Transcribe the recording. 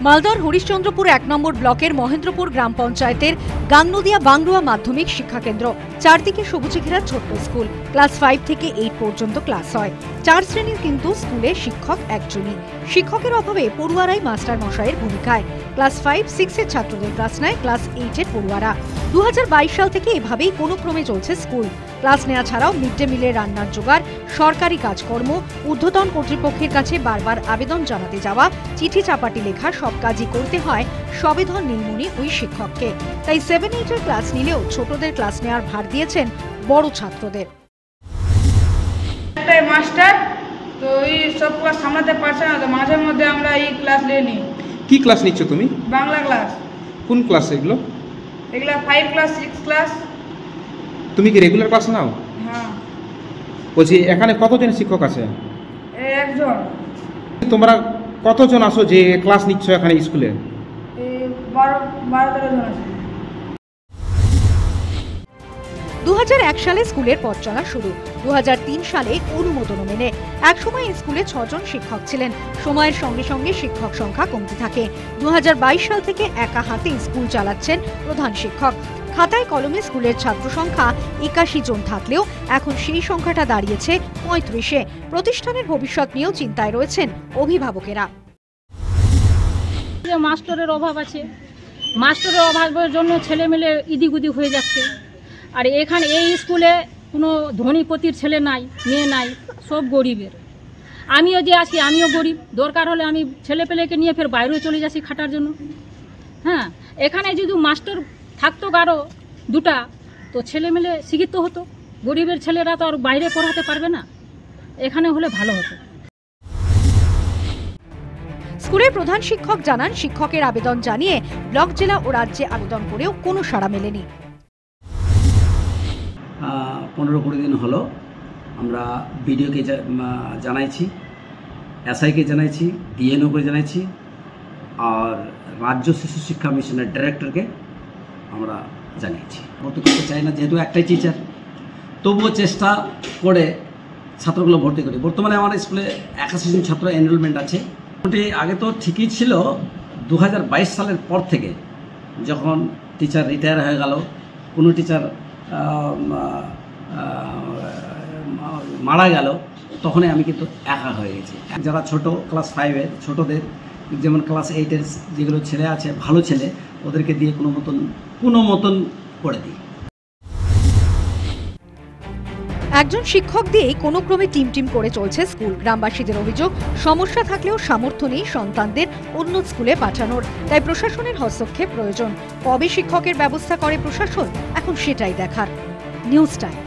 মালদার হরিশ্চন্দ্রপুর ১ নম্বর ব্লকের মহেন্দ্রপুর গ্রাম পঞ্চায়েতের গাংনদিয়া বাংরুয়া মাধ্যমিক শিক্ষা কেন্দ্র। চারদিকে সবুজে ঘেরা ছোট্ট স্কুল। ক্লাস 5 থেকে 8 পর্যন্ত ক্লাস হয়। 4 শ্রেণীর কিন্তু স্কুলে শিক্ষক একজনই। শিক্ষকের অভাবে পড়ুয়ারাই মাস্টার মশাইয়ের ভূমিকায়। ক্লাস 5, 6 এর ছাত্রদের ক্লাস নেয় ক্লাস 8 এর পড়ুয়ারা। 2022 সাল থেকে এভাবেই কোনো ক্রমে চলছে স্কুল। ক্লাস নেওয়া ছাড়াও মিড ডে মিলের রান্নার জোগাড়, সরকারি কাজকর্ম, ঊর্ধ্বতন কর্তৃপক্ষের কাছে বারবার আবেদন জানাতে যাওয়া, চিঠি চাপাটি লেখা সব কাজই করতে হয় সবেধন নীলমণি ওই শিক্ষককে। তাই 7-8 এর ক্লাস নিলেও ছোটদের ক্লাস নেওয়ার ভার দিয়েছেন বড় ছাত্রদের। একটাই মাস্টার তো এই সব ক্লাস সামলাতে পারছে না, তো মাঝে মধ্যে আমরা এই ক্লাস নিয়ে নিই। কি ক্লাস নিচ্ছ তুমি? বাংলা ক্লাস। কোন ক্লাস এগুলো? এগুলা 5 ক্লাস 6 ক্লাস। তুমি কি রেগুলার ক্লাস নাও? হ্যাঁ। বলছি এখানে কতজন শিক্ষক আছে? একজন। তোমরা কতজন আসো যে ক্লাস নিচ্ছ এখানে স্কুলে? 12-13 জন আছে। 2001 সালে স্কুলের পথ চলা শুরু। 2003 সালে অনুমোদন মেনে একসময় স্কুলে 6 জন শিক্ষক ছিলেন। সময়ের সঙ্গে সঙ্গে শিক্ষক সংখ্যা কমতে থাকে। 2022 সাল থেকে একা হাতে স্কুল চালাচ্ছেন প্রধান শিক্ষক। খাতায় কলমে স্কুলের ছাত্র সংখ্যা 81 জন থাকলেও এখন সেই সংখ্যাটা দাঁড়িয়েছে 35-এ। প্রতিষ্ঠানের ভবিষ্যৎ নিয়েও চিন্তায় রয়েছেন অভিভাবকেরা। মাস্টারের অভাব আছে, মাস্টারের অভাবের জন্য ছেলেমেলে ইদিগুদি হয়ে যাচ্ছে। আর এখানে এই স্কুলে কোনো ধনীপতির ছেলে নাই, মেয়ে নাই, সব গরিবের। আমিও যে আছি আমিও গরিব, দরকার হলে আমি ছেলেপেলেকে নিয়ে ফের বাইরেও চলে যাচ্ছি খাটার জন্য। হ্যাঁ, এখানে যদি মাস্টার থাকতো কারো দুটা, তো ছেলেমেলে শিক্ষিত হতো। গরিবের ছেলেরা তো আর বাইরে পড়াতে পারবে না, এখানে হলে ভালো হতো। স্কুলের প্রধান শিক্ষক জানান, শিক্ষকের আবেদন জানিয়ে ব্লক, জেলা ও রাজ্যে আবেদন করেও কোনো সাড়া মেলেনি। 15-20 দিন হলো আমরা বিডিওকে জানাইছি, এসআইকে জানাইছি, ডিএনওকে জানাইছি, আর রাজ্য শিশু শিক্ষা মিশনের ডাইরেক্টরকে আমরা জানিয়েছি। ভর্তি করতে চাই না, যেহেতু একটাই টিচার, তবুও চেষ্টা করে ছাত্রগুলো ভর্তি করি। বর্তমানে আমার স্কুলে 81 জন ছাত্র এনরোলমেন্ট আছে। মোটামুটি আগে তো ঠিকই ছিল, 2022 সালের পর থেকে যখন টিচার রিটায়ার হয়ে গেল, কোনো টিচার মারা গেল, তখনই আমি কিন্তু একা হয়ে গেছি। যারা ছোট ক্লাস 5-এর ছোটদের, যেমন ক্লাস 8-এর যেগুলো ছেলে আছে ভালো ছেলে, ওদেরকে দিয়ে কোনো মতন করে দিই। একজন শিক্ষক দিয়ে কোনো ক্রমে টিম করে চলছে স্কুল। গ্রামবাসীদের অভিযোগ, সমস্যা থাকলেও সামর্থ্য নেই সন্তানদের অন্য স্কুলে পাঠানোর। তাই প্রশাসনের হস্তক্ষেপ প্রয়োজন। কবে শিক্ষকের ব্যবস্থা করে প্রশাসন, এখন সেটাই দেখার। News time.